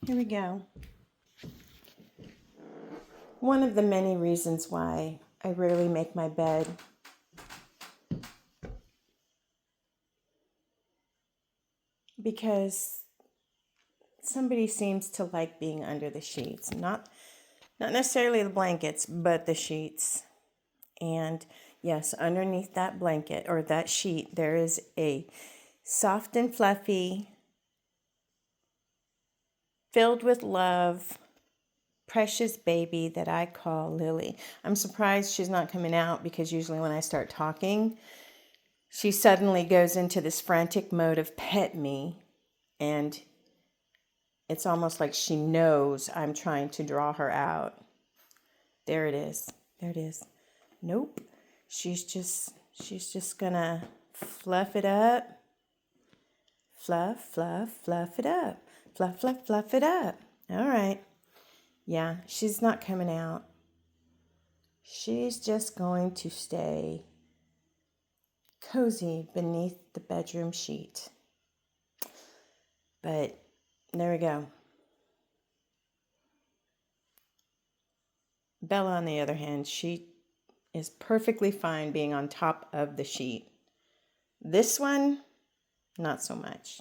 Here we go. One of the many reasons why I rarely make my bed because somebody seems to like being under the sheets. Not necessarily the blankets, but the sheets. And yes, underneath that blanket or that sheet, there is a soft and fluffy, filled with love, precious baby that I call Lily. I'm surprised she's not coming out because usually when I start talking, she suddenly goes into this frantic mode of pet me, and it's almost like she knows I'm trying to draw her out. There it is. There it is. Nope. She's just gonna fluff it up. Fluff, fluff, fluff it up. Fluff, fluff, fluff it up. All right. Yeah, she's not coming out. She's just going to stay cozy beneath the bedroom sheet. But there we go. Bella, on the other hand, she is perfectly fine being on top of the sheet. This one, not so much.